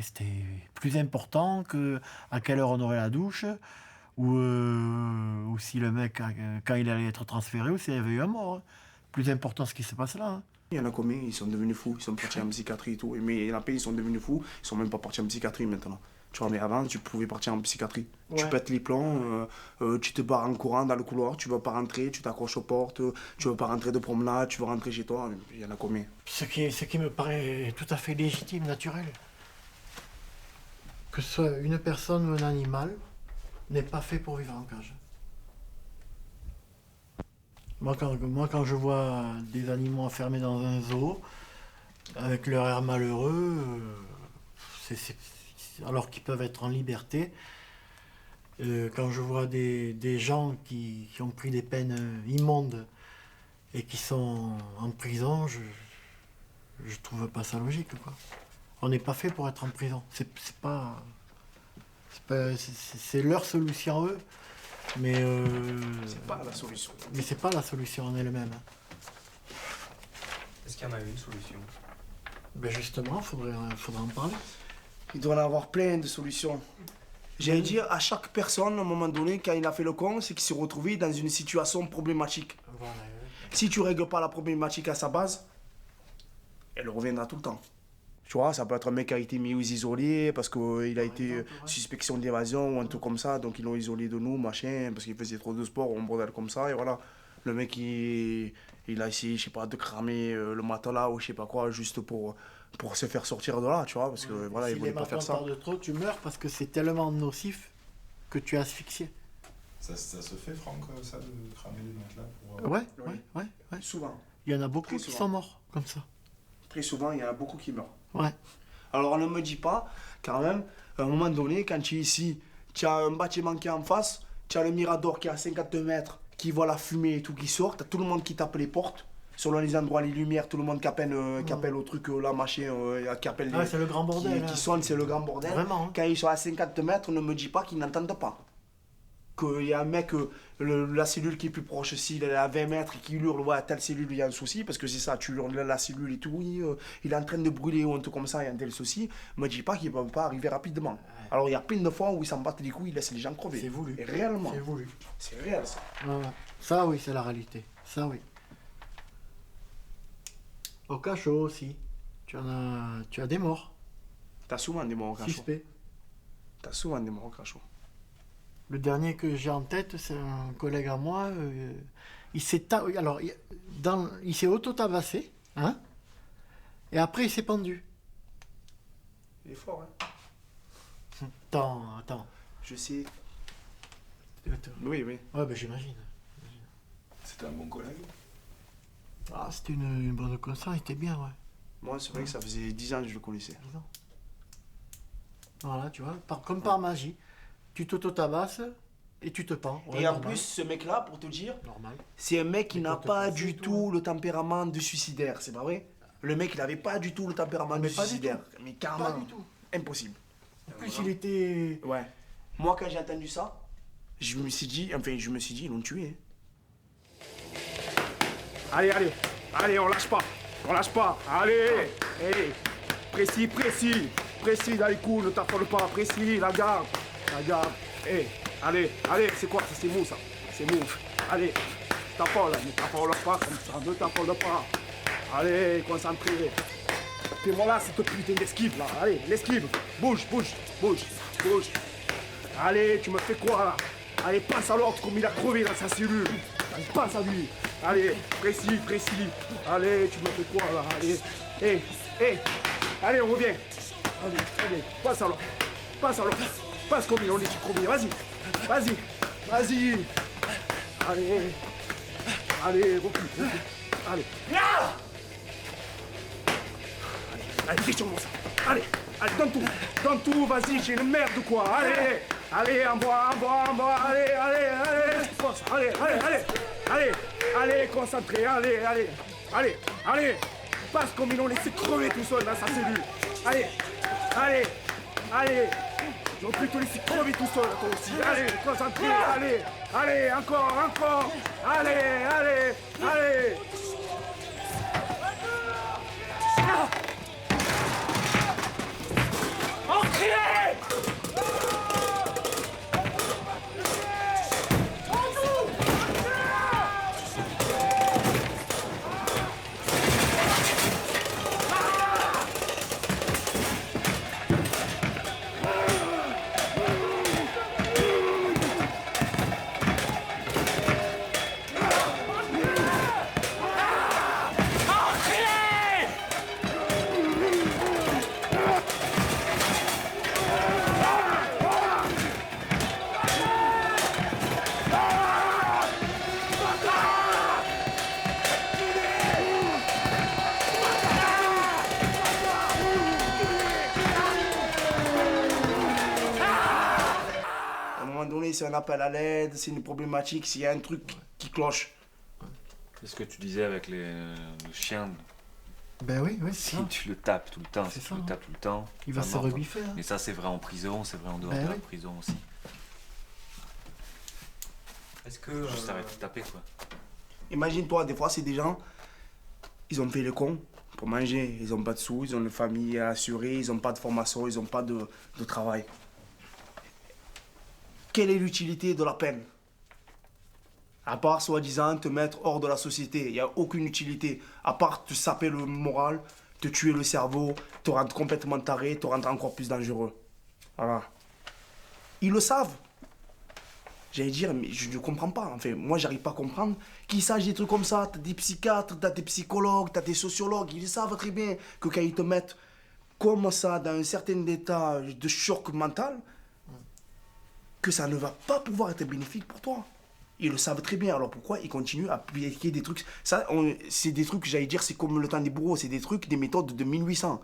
c'était plus important que à quelle heure on aurait la douche, ou si le mec, quand il allait être transféré, ou s'il y avait eu un mort. Plus important ce qui se passe là. Hein. Il y en a combien, ils sont devenus fous, ils sont partis en psychiatrie et tout. Mais il y en a plein, ils sont devenus fous, ils sont même pas partis en psychiatrie maintenant. Tu vois, mais avant, tu pouvais partir en psychiatrie. Ouais. Tu pètes les plombs, tu te barres en courant dans le couloir, tu veux pas rentrer, tu t'accroches aux portes, tu veux pas rentrer de promenade, tu veux rentrer chez toi. Il y en a combien? Ce qui me paraît tout à fait légitime, naturel. Que ce soit une personne ou un animal, n'est pas fait pour vivre en cage. Moi, quand je vois des animaux enfermés dans un zoo, avec leur air malheureux, alors qu'ils peuvent être en liberté, quand je vois des gens qui ont pris des peines immondes et qui sont en prison, je trouve pas ça logique, quoi. On n'est pas fait pour être en prison. C'est leur solution, eux. Mais c'est pas la solution. Mais c'est pas la solution en elle-même. Est-ce qu'il y en a une solution? Ben justement, faudrait en parler. Il doit y en avoir plein de solutions. J'allais dire, à chaque personne, à un moment donné, quand il a fait le con, c'est qu'il s'est retrouvé dans une situation problématique. Voilà. Si tu règles pas la problématique à sa base, elle reviendra tout le temps. Tu vois, ça peut être un mec qui a été mis aux isolés parce qu'il a été suspicion d'évasion ou un truc comme ça, donc ils l'ont isolé de nous, machin, parce qu'il faisait trop de sport ou un bordel comme ça, et voilà. Le mec, il a essayé, je sais pas, de cramer le matelas ou je sais pas quoi, juste pour se faire sortir de là, tu vois, parce que voilà, il voulait pas faire ça. Si les de trop, tu meurs parce que c'est tellement nocif que tu es asphyxié. Ça se fait, Franck, ça, de cramer les matelas pour... Ouais. Souvent. Il y en a beaucoup qui sont morts, comme ça. Très souvent, il y en a beaucoup qui meurent. Ouais. Alors ne me dis pas, quand même, à un moment donné, quand tu es ici, tu as un bâtiment qui est en face, tu as le Mirador qui est à 52 mètres, qui voit la fumée et tout qui sort, tu as tout le monde qui tape les portes, selon les endroits, les lumières, tout le monde qui appelle au truc là, machin, qui appelle les... c'est le grand bordel. Qui sonne, c'est le grand bordel. Vraiment. Quand ils sont à 50 mètres, ne me dis pas qu'ils n'entendent pas. Qu'il y a un mec, la cellule qui est plus proche, s'il est à 20 mètres et qui hurle, ouais, telle cellule, il y a un souci, parce que c'est ça, tu hurles la cellule et tout, oui, il est en train de brûler ou un truc comme ça, il y a un tel souci, me dis pas qu'il ne peut pas arriver rapidement. Ouais. Alors il y a plein de fois où ils s'en battent les couilles, ils laissent les gens crever. C'est voulu. Et réellement. C'est voulu. C'est réel ça. Ouais. Ça oui, c'est la réalité. Ça oui. Au cachot aussi, tu as des morts. T'as souvent des morts au cachot. Suspect. T'as souvent des morts au cachot. Le dernier que j'ai en tête, c'est un collègue à moi. Il s'est auto-tabassé, hein, et après il s'est pendu. Il est fort, hein. Attends. Je sais. Oui. Ouais, ben j'imagine. C'était un bon collègue? Ah, c'était une bonne connaissance, il était bien, ouais. Moi, c'est vrai que ça faisait 10 ans que je le connaissais. 10 ans. Voilà, tu vois, comme par magie. Tu t'auto-tabasses et tu te pends. Ouais, et en normal. plus, ce mec-là, pour te dire, normal. C'est un mec qui n'a pas du tout le tempérament du suicidaire, c'est pas vrai? Le mec, il n'avait pas du tout le tempérament du suicidaire. Mais carrément, pas du tout. Impossible. En plus, il était... Ouais. Moi, quand j'ai entendu ça, je me suis dit, ils l'ont tué. Allez, on lâche pas, allez, précis dans les coups, ne t'affole pas, précis, la garde, allez, c'est quoi ça, c'est mou ça, c'est mou, allez, ne t'affole pas comme ça, ne t'affole pas, allez, concentré, et voilà cette putain d'esquive là, allez, l'esquive, bouge, allez, tu me fais quoi là, allez, passe à l'autre comme il a crevé dans sa cellule, passe à lui. Allez, précis. Allez, tu me fais quoi là? Allez, allez, on revient. Allez, passe à l'autre. Passe comme il en est crevé. Vas-y. Allez, recule. Allez. Allez, fais sur moi ça. Allez, donne tout, vas-y, j'ai une merde quoi. Allez, envoie. Allez, concentré, allez. Passe comme ils l'ont laissé crever tout seul dans sa cellule. Allez. Ils ont plutôt laissé crever tout seul, toi aussi. Allez, concentré, allez, encore. Allez. c'est un appel à l'aide, c'est une problématique, s'il y a un truc qui cloche. C'est ce que tu disais avec le chien. Ben oui, c'est Si ça. tu le tapes tout le temps, C'est si tu ça, le hein. tapes tout le temps, Il va ça se mord, quoi. rebiffer. Hein. Mais ça, c'est vrai en prison, c'est vrai en dehors Ben de la oui. prison aussi. Est-ce que. Juste arrête de taper, quoi. Imagine-toi, des fois, c'est des gens, ils ont fait le con pour manger, ils n'ont pas de sous, ils ont une famille à assurer, ils n'ont pas de formation, ils n'ont pas de travail. Quelle est l'utilité de la peine? À part, soi-disant, te mettre hors de la société. Il n'y a aucune utilité. À part te saper le moral, te tuer le cerveau, te rendre complètement taré, te rendre encore plus dangereux. Voilà. Ils le savent. J'allais dire, mais je ne comprends pas. Enfin, moi, j'arrive pas à comprendre qu'ils sachent des trucs comme ça. T'as des psychiatres, t'as des psychologues, t'as des sociologues. Ils savent très bien que quand ils te mettent comme ça dans un certain état de choc mental, que ça ne va pas pouvoir être bénéfique pour toi. Ils le savent très bien. Alors pourquoi ils continuent à appliquer des trucs? Ça, c'est des trucs, j'allais dire, c'est comme le temps des bourreaux. C'est des trucs, des méthodes de 1800.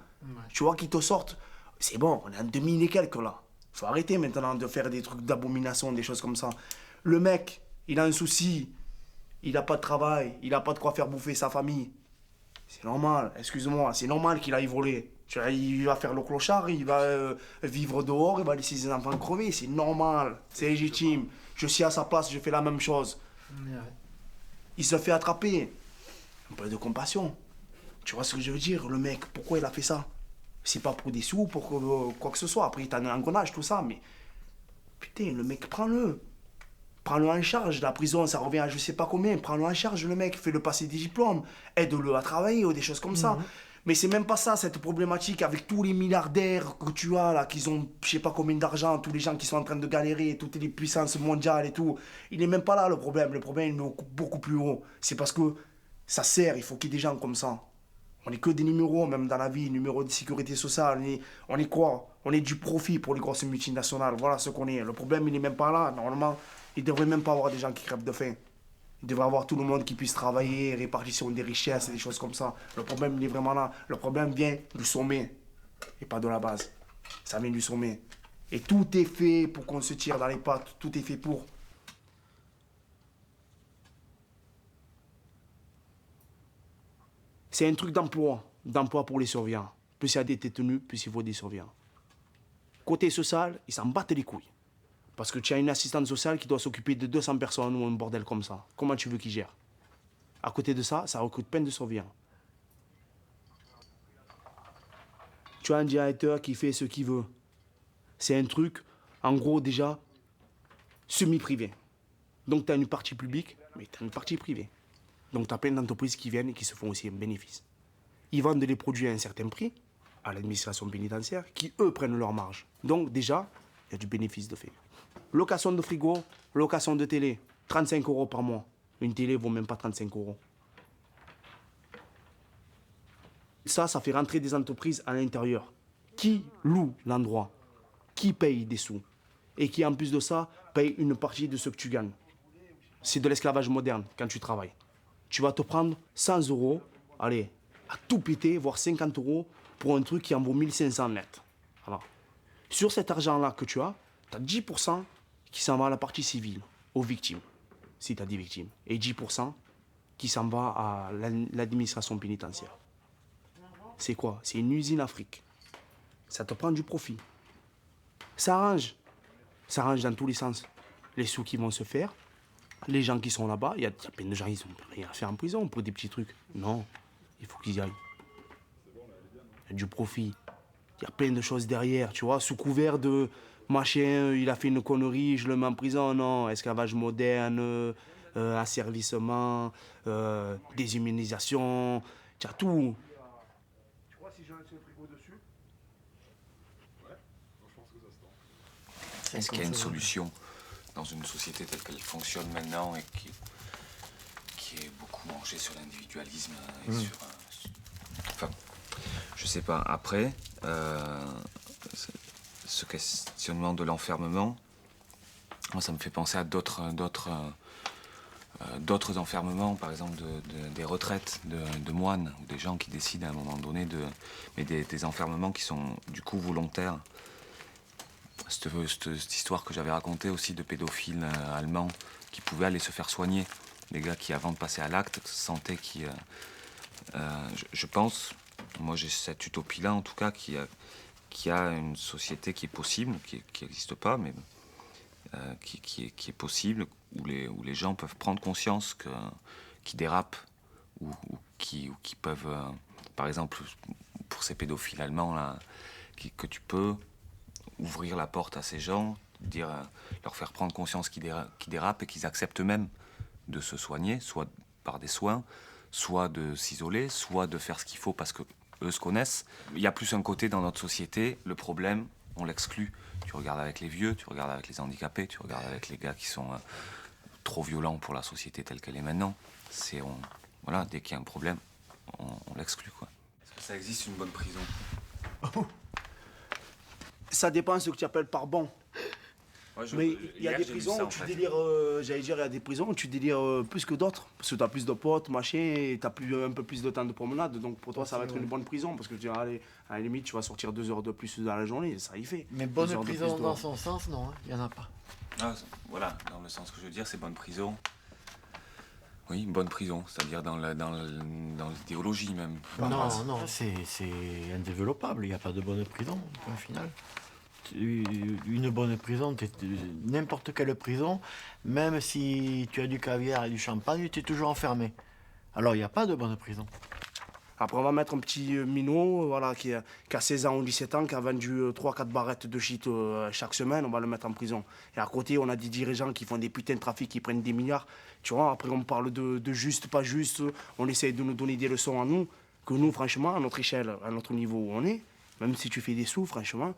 Tu vois, qui te sortent. C'est bon, on est en 2000 et quelques là. Faut arrêter maintenant de faire des trucs d'abomination, des choses comme ça. Le mec, il a un souci, il n'a pas de travail, il n'a pas de quoi faire bouffer sa famille. C'est normal, excuse-moi, c'est normal qu'il aille voler. Tu vois, il va faire le clochard, il va vivre dehors, il va laisser ses enfants crever, c'est normal, c'est légitime. Je suis à sa place, je fais la même chose. Ouais. Il se fait attraper. Un peu de compassion. Tu vois ce que je veux dire, le mec, pourquoi il a fait ça? C'est pas pour des sous, pour quoi que ce soit. Après, il t'a un engrenage, tout ça, mais... Putain, le mec, prends-le. Prends-le en charge. La prison, ça revient à je sais pas combien. Prends-le en charge, le mec. Fais-le passer des diplômes. Aide-le à travailler ou des choses comme ça. Mais c'est même pas ça, cette problématique avec tous les milliardaires que tu as, là, qui ont je sais pas combien d'argent, tous les gens qui sont en train de galérer, toutes les puissances mondiales et tout. Il n'est même pas là, le problème. Le problème, il est beaucoup plus haut. C'est parce que ça sert, il faut qu'il y ait des gens comme ça. On n'est que des numéros, même dans la vie, numéros de sécurité sociale. On est quoi? On est du profit pour les grosses multinationales. Voilà ce qu'on est. Le problème, il n'est même pas là. Normalement, il ne devrait même pas avoir des gens qui crèvent de faim. Il devrait avoir tout le monde qui puisse travailler, répartition des richesses et des choses comme ça. Le problème, il est vraiment là. Le problème vient du sommet et pas de la base. Ça vient du sommet. Et tout est fait pour qu'on se tire dans les pattes. Tout est fait pour. C'est un truc d'emploi pour les surveillants. Plus il y a des détenus, plus il faut des surveillants. Côté social, ils s'en battent les couilles. Parce que tu as une assistante sociale qui doit s'occuper de 200 personnes ou un bordel comme ça. Comment tu veux qu'ils gèrent? À côté de ça, ça recrute plein de surveillants. Tu as un directeur qui fait ce qu'il veut. C'est un truc, en gros, déjà, semi-privé. Donc tu as une partie publique, mais tu as une partie privée. Donc tu as plein d'entreprises qui viennent et qui se font aussi un bénéfice. Ils vendent les produits à un certain prix à l'administration pénitentiaire qui, eux, prennent leur marge. Donc déjà, il y a du bénéfice de fait. Location de frigo, location de télé, 35 € par mois. Une télé vaut même pas 35 €. Ça fait rentrer des entreprises à l'intérieur. Qui loue l'endroit? Qui paye des sous? Et qui, en plus de ça, paye une partie de ce que tu gagnes. C'est de l'esclavage moderne quand tu travailles. Tu vas te prendre 100 €, allez, à tout péter, voire 50 € pour un truc qui en vaut 1500 net. Voilà. Sur cet argent-là que tu as 10% qui s'en va à la partie civile, aux victimes, si tu as des victimes, et 10% qui s'en va à l'administration pénitentiaire. C'est quoi? C'est une usine Afrique. Ça te prend du profit. Ça arrange dans tous les sens. Les sous qui vont se faire, les gens qui sont là-bas, il y a plein de gens, ils n'ont rien à faire en prison pour des petits trucs. Non, il faut qu'ils y aillent. Il y a du profit. Il y a plein de choses derrière, tu vois, sous couvert de machin, il a fait une connerie, je le mets en prison. Non, esclavage moderne, asservissement, déshumanisation, tu as tout. Tu vois, si j'ai un frigo dessus. Est-ce qu'il y a une solution dans une société telle qu'elle fonctionne maintenant et qui est beaucoup mangée sur l'individualisme et sur... Enfin, je sais pas. Après, ce questionnement de l'enfermement, moi, ça me fait penser à d'autres enfermements, par exemple des retraites de moines ou des gens qui décident à un moment donné mais des enfermements qui sont du coup volontaires. Cette histoire que j'avais racontée aussi de pédophiles allemands qui pouvaient aller se faire soigner. Des gars qui, avant de passer à l'acte, sentaient qu'ils... je pense, moi j'ai cette utopie-là en tout cas, qu'il y a une société qui est possible, qui n'existe pas, mais qui est possible, où les gens peuvent prendre conscience qu'ils dérapent, ou qui peuvent, par exemple, pour ces pédophiles allemands, là, que tu peux ouvrir la porte à ces gens, leur faire prendre conscience qu'ils dérapent et qu'ils acceptent même de se soigner, soit par des soins, soit de s'isoler, soit de faire ce qu'il faut parce que eux se connaissent. Il y a plus un côté dans notre société, le problème, on l'exclut. Tu regardes avec les vieux, tu regardes avec les handicapés, tu regardes avec les gars qui sont trop violents pour la société telle qu'elle est maintenant. Voilà, dès qu'il y a un problème, on l'exclut, quoi. Est-ce que ça existe une bonne prison? Ça dépend de ce que tu appelles par bon. Ouais, Mais il y a des prisons où tu délires, j'allais dire, il y a des prisons où tu délires plus que d'autres. Parce que tu as plus de potes, machin, et tu as un peu plus de temps de promenade. Donc pour toi, ça va être une bonne prison. Parce que tu vas aller, à la limite, tu vas sortir 2 heures de plus dans la journée, ça y fait. Mais bonne prison dans son sens, non, il n'y en a pas. Ah, voilà, dans le sens que je veux dire, c'est bonne prison. Oui, une bonne prison, c'est-à-dire dans l'idéologie même. Non, c'est indéveloppable, il n'y a pas de bonne prison, au final. Une bonne prison, n'importe quelle prison, même si tu as du caviar et du champagne, tu es toujours enfermé. Alors il n'y a pas de bonne prison. Après, on va mettre un petit minot voilà, qui a 16 ans ou 17 ans, qui a vendu 3-4 barrettes de shit chaque semaine, on va le mettre en prison. Et à côté, on a des dirigeants qui font des putains de trafics, qui prennent des milliards. Tu vois, après, on parle de juste, pas juste. On essaye de nous donner des leçons à nous, que nous, franchement, à notre échelle, à notre niveau où on est, même si tu fais des sous, franchement,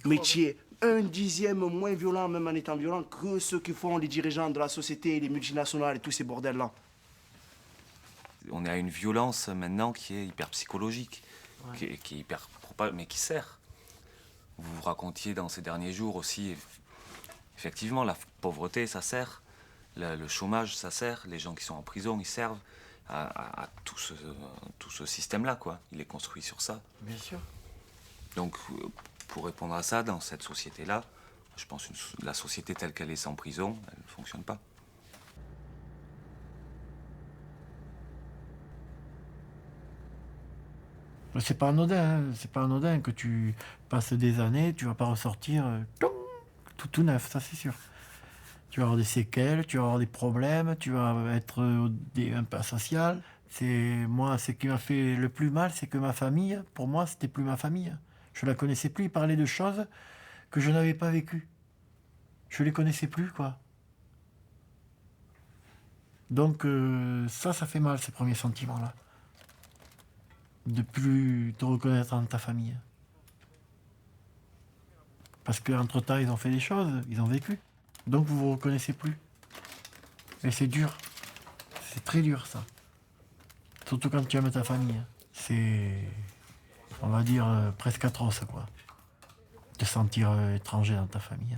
mais tu es 1/10 moins violent, même en étant violent, que ceux qui font les dirigeants de la société, les multinationales et tous ces bordels-là. On est à une violence maintenant qui est hyper psychologique, qui est hyper probable, mais qui sert. Vous racontiez dans ces derniers jours aussi, effectivement, la pauvreté, ça sert. Le chômage, ça sert. Les gens qui sont en prison, ils servent à tout ce système-là, quoi. Il est construit sur ça. Bien sûr. Donc, pour répondre à ça, dans cette société-là, je pense que la société telle qu'elle est sans prison, elle ne fonctionne pas. C'est pas anodin, hein. C'est pas anodin que tu passes des années, tu vas pas ressortir tout neuf, ça c'est sûr. Tu vas avoir des séquelles, tu vas avoir des problèmes, tu vas être un peu asocial. Moi, ce qui m'a fait le plus mal, c'est que ma famille, pour moi, c'était plus ma famille. Je la connaissais plus, il parlait de choses que je n'avais pas vécues. Je les connaissais plus, quoi. Donc ça fait mal, ces premiers sentiments-là. De plus te reconnaître dans ta famille. Parce qu'entre-temps, ils ont fait des choses, ils ont vécu. Donc vous vous reconnaissez plus. Et c'est dur. C'est très dur, ça. Surtout quand tu aimes ta famille. C'est, on va dire, presque atroce, quoi. De te sentir étranger dans ta famille.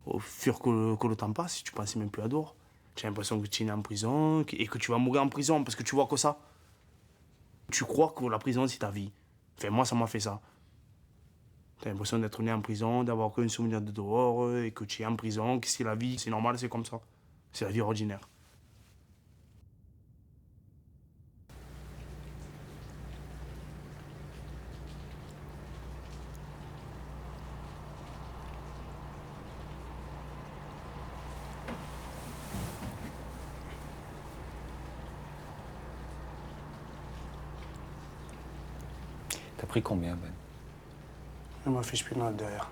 Au fur que le temps passe, tu penses même plus à dehors. Tu as l'impression que tu es né en prison et que tu vas mourir en prison parce que tu vois que ça. Tu crois que la prison, c'est ta vie. Enfin, moi, ça m'a fait ça. Tu as l'impression d'être né en prison, d'avoir qu'un souvenir de dehors et que tu es en prison, que c'est la vie, c'est normal, c'est comme ça. C'est la vie ordinaire. T'as pris combien, Ben? Elle m'a fait spinal derrière.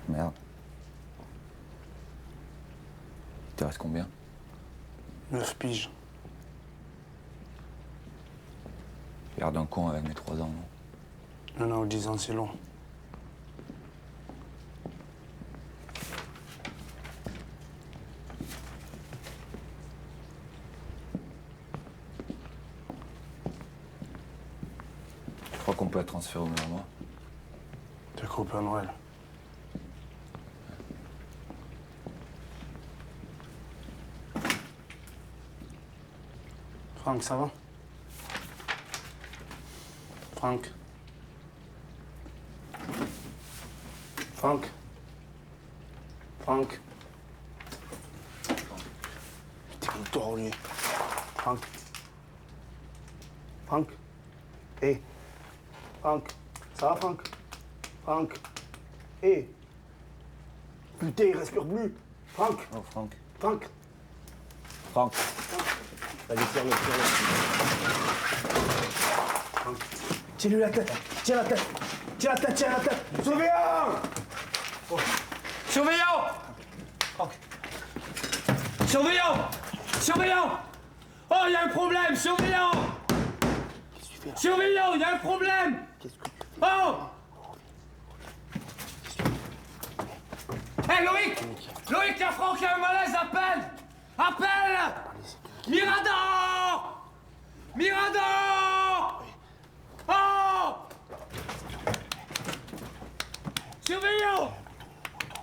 Merde. Il te reste combien? 9 piges. L'air d'un con avec mes 3 ans, non? Non, 10 ans, c'est long. qu'on peut être transféré au même endroit? T'es quoi au Père Noël? Franck, ça va? Franck? Franck? Franck? T'es où dort, lui? Franck? Franck? Hé? Franck? Ça va, Franck? Franck? Hé? Putain, il respire plus! Franck? Oh, Franck. Franck? Franck. Vas-y, tire-le. Franck. Tiens-lui la tête! Tiens la tête! Surveillant! Surveillant! Surveillant! Oh, il y a un problème! Surveillant! Surveillant, il y a un problème! Oh! Hé, Loïc! Loïc, il y a Franck qui a un malaise, appelle! Mirador! Oh!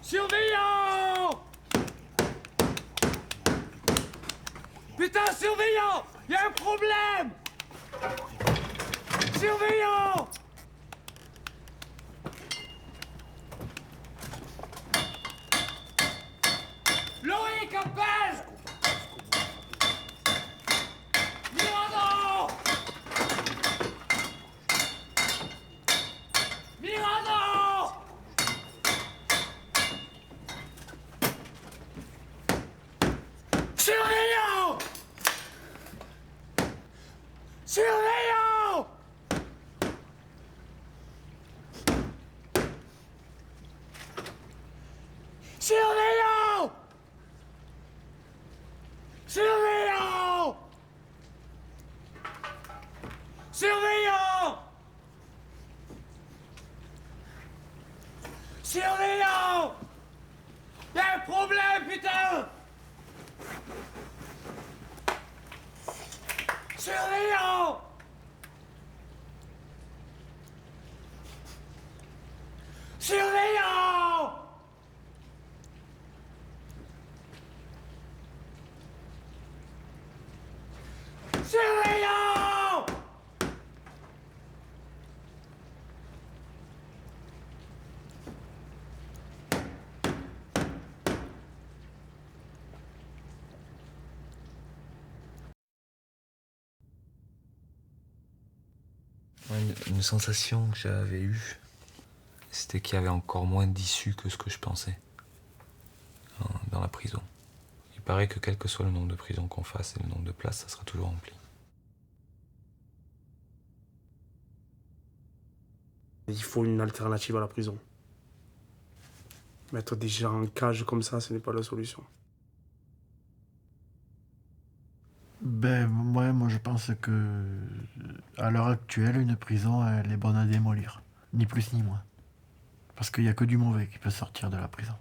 Surveillant! Putain, surveillant! Il y a un problème! Surveillant! Loïc, appelle! Mirador! Surveillant! Surveillant! Y'a un problème, putain! Surveillant! Une sensation que j'avais eue, c'était qu'il y avait encore moins d'issues que ce que je pensais dans la prison. Il paraît que quel que soit le nombre de prisons qu'on fasse et le nombre de places, ça sera toujours rempli. Il faut une alternative à la prison. Mettre des gens en cage comme ça, ce n'est pas la solution. Ben, moi je pense que à l'heure actuelle, une prison, elle est bonne à démolir. Ni plus ni moins. Parce qu'il n'y a que du mauvais qui peut sortir de la prison.